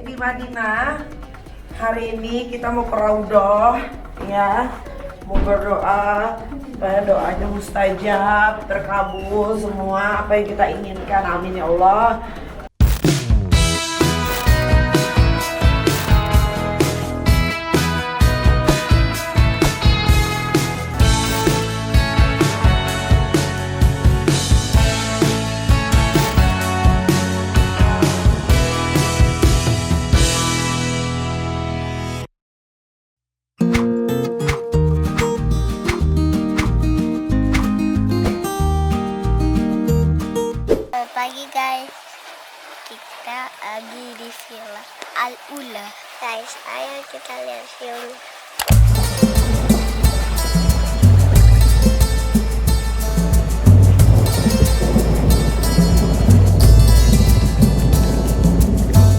di Madinah. Hari ini kita mau ke Raudhah, ya. Mau berdoa supaya doanya mustajab, terkabul semua apa yang kita inginkan. Amin ya Allah. Pagi guys, kita lagi di Villa Al Ula. Guys, ayo kita lihat view.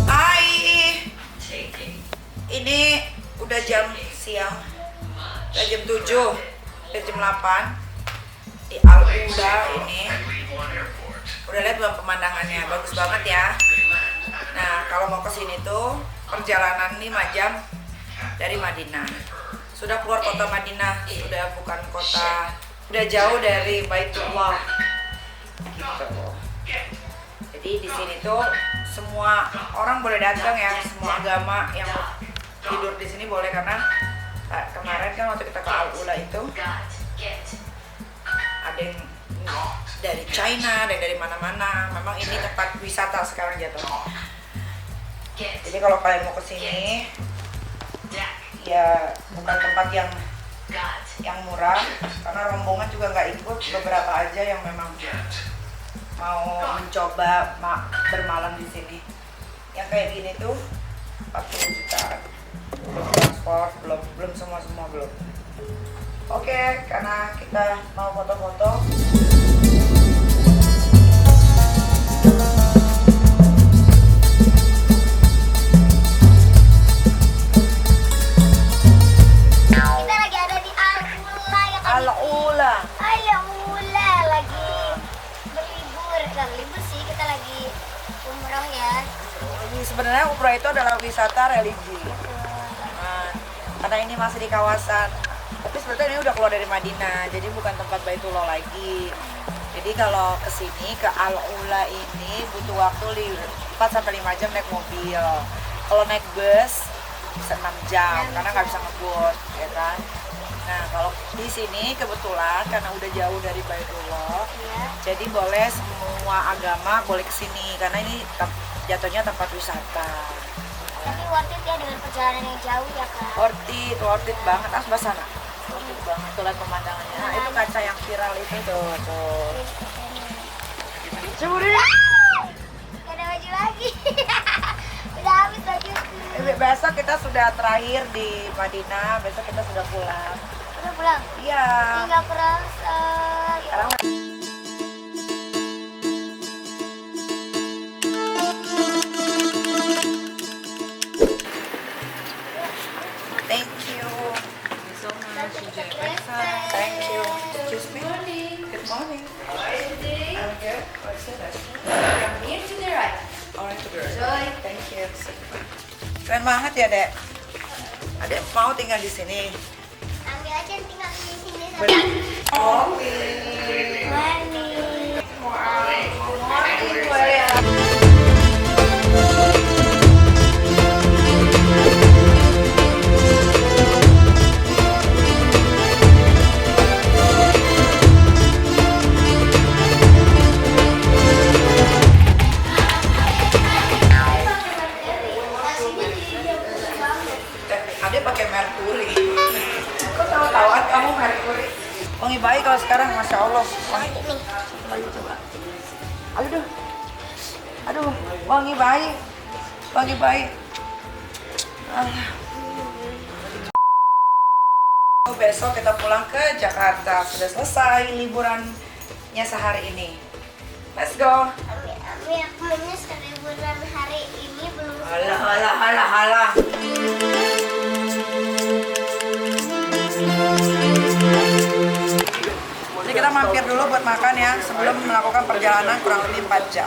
Hai, ini udah jam siang, udah jam 7, udah jam 8 di Al Ula ini. Udah lihat belum pemandangannya? Bagus banget ya. Nah, kalau mau kesini tuh perjalanan 5 jam dari Madinah. Sudah keluar kota Madinah, sudah bukan kota, udah jauh dari Baitullah. Gitu. Jadi di sini tuh semua orang boleh datang ya, semua agama yang tidur di sini boleh, karena kemarin kan waktu kita ke Al Ula itu ada yang dari China, dari mana-mana. Memang ini tempat wisata sekarang jatuhnya. Jadi kalau kalian mau kesini, ya bukan tempat yang murah, karena rombongan juga nggak ikut, beberapa aja yang memang mau mencoba bermalam di sini. Yang kayak gini tuh 40 juta, belum transport, belum semua belum. Oke, karena kita mau foto-foto. Kita lagi ada di Al Ula ya kan? Al Ula. Al Ula lagi berlibur. Kan libur sih, kita lagi umroh ya. Sebenarnya umroh itu adalah wisata religi. Nah, karena ini masih di kawasan, tapi sebetulnya ini udah keluar dari Madinah, jadi bukan tempat Baitullah lagi. Jadi kalau kesini ke Al Ula ini butuh waktu 4-5 jam naik mobil. Kalau naik bus bisa 6 jam karena nggak bisa ngebut, ya kan. Nah, kalau di sini kebetulan karena udah jauh dari Baitullah, Iya. jadi boleh semua agama boleh kesini karena ini jatuhnya tempat wisata. Tapi worth it ya dengan perjalanan yang jauh ya kan? Worth it banget. Sebelah sana. Worth it banget. Tuh lihat pemandangannya. Nah, itu kaca yang viral itu tuh. Curi. Gak ada baju lagi. Udah habis baju. Besok kita sudah terakhir di Madinah. Besok kita sudah pulang. Udah pulang? Iya. Nggak kerasa. Sekarang thank you. Thank you. Excuse me. Good morning. I'm good. What's the best? Here to the right. Alright, to the right. Enjoy. Thank you. Keren banget ya, Dek. Adek mau tinggal di sini. Ambil aja yang tinggal di sini. Oke. Adek pakai merkuri. Kok tahu-tahuan kamu merkuri? Wangi bayi kalau sekarang, masya Allah. Wangi. Coba. Aduh, aduh, wangi bayi, wangi bayi. Besok kita pulang ke Jakarta. Sudah selesai liburannya sehari ini. Let's go. Ami aku maunya seribuan hari ini belum. Halah. Jadi kita mampir dulu buat makan ya sebelum melakukan perjalanan kurang lebih 4 jam.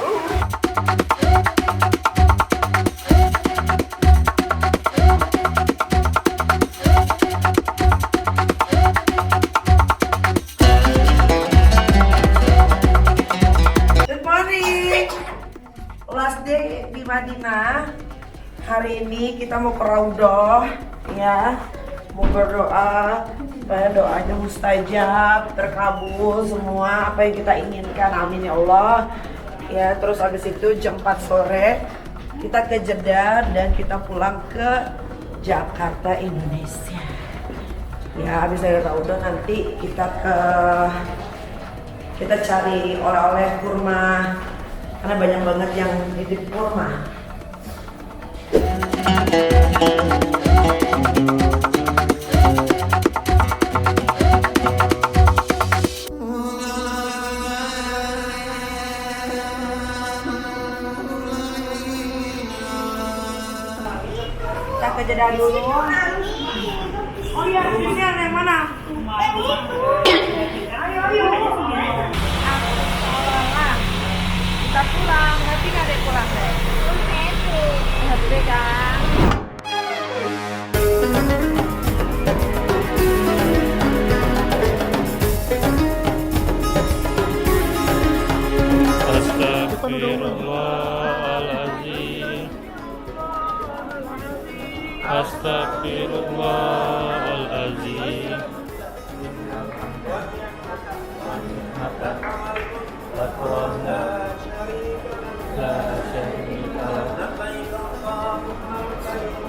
hari ini kita mau ke Raudhah ya, mau berdoa supaya doanya mustajab, terkabul semua apa yang kita inginkan, amin ya Allah ya. Terus habis itu jam 4 sore kita ke Jeddah dan kita pulang ke Jakarta, Indonesia ya. Habis dari Raudhah nanti kita cari oleh-oleh kurma karena banyak banget yang nitip kurma. Kita ke Jeddah dulu. Oh iya, ini ada yang mana? Ayo. Kita pulang, nanti nggak ada yang pulang deh. Happy kan? Astagfirullahaladzim. Astagfirullahaladzim.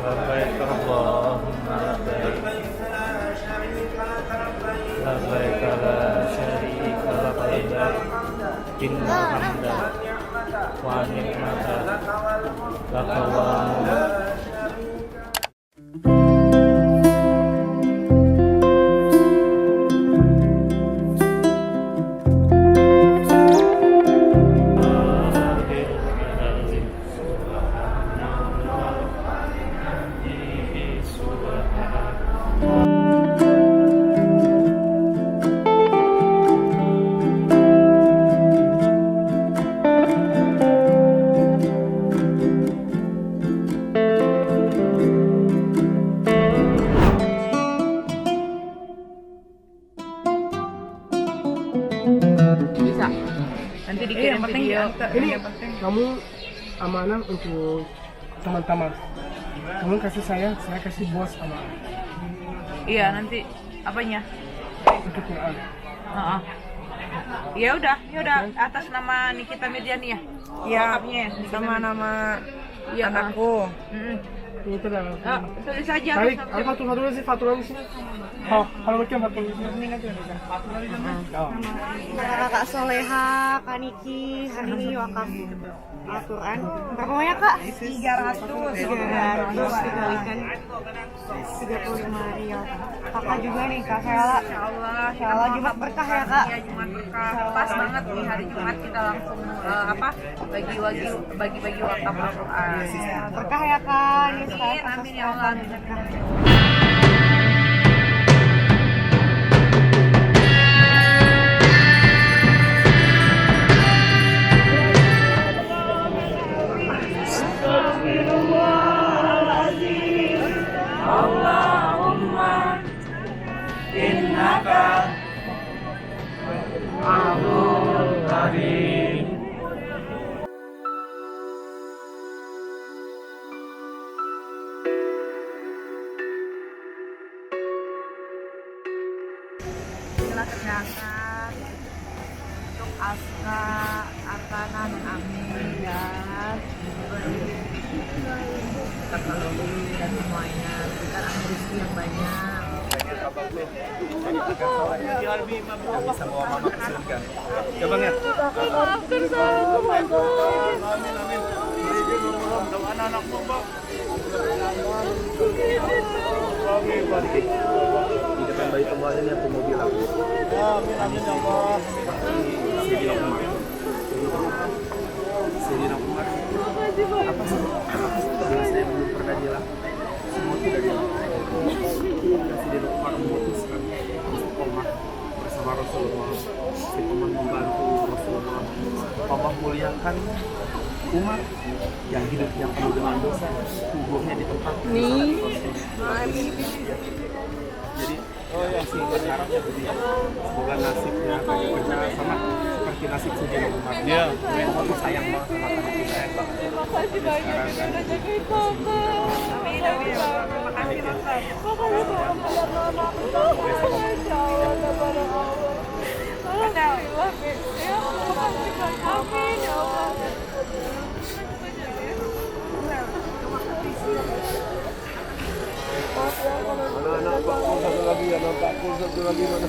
Labbaik Allahumma labbaik. Labbaik la syarika lak labbaik. Innal hamda wa ni'mata lak wa Bisa. Nanti dikirim video. Ini yang penting kamu amanah untuk teman-teman. Kamu kasih saya kasih bos amanah Iya, nanti apanya? untuk Quran. Ya udah atas nama Nikita Mediani ya. Iya. Sama nama anakku. Itu dah. Tulis aja. Tarik, apa tuh fatul di sini? Oh, kalau bikin fatul di sini kan tidak bisa. Oh. Kakak Soleha, Kak Niki, hari ini wakaf Al-Quran. Berapa Kak? 300 dikalikan 35 rial. Kakak juga nih Kak Sela. Insyaallah Jumat berkah ya Kak. Iya, Jumat berkah. Pas banget nih hari Jumat kita langsung bagi-bagi wakaf Al-Quran. Berkah ya Kak. Ini Amin, amin ya Allah. Allahumma innaka afuwwun karim. Inilah kesehatan untuk Aska, Arkana, dan Amin ya. Kita selalu dan semuanya berikan amin rezeki yang banyak. Bisa bawa mama ke surga. Ya Bang ya. Anak-anakmu Bang. Di depan bayi kembali nih aku mau bilang. Amin ya Allah. Sayyidina Umar. Apa sih? Saya belum pernah bilang. Semua tidak bilang. Sayyidina Umar memutuskan istiqomah bersama Rasulullah. Istiqomah membantu Rasulullah. Allah muliakan Umar yang hidupnya penuh dengan dosa, tubuhnya di tempat nih. Jadi sih berharap ya gitu ya. Semoga nasibnya kayak kita sama seperti nasib Sayyidina Umar. Iya. Allah tuh sayang banget sama kita, sayang banget. Terima kasih banyak. Makanya tolong lihat anakku sampai insya Allah kepada Allah. Alhamdulillah, ya Allah, pastikan amin, ya Allah. Anak-anak Pak Pul satu lagi, anak Pak Pul satu lagi mana?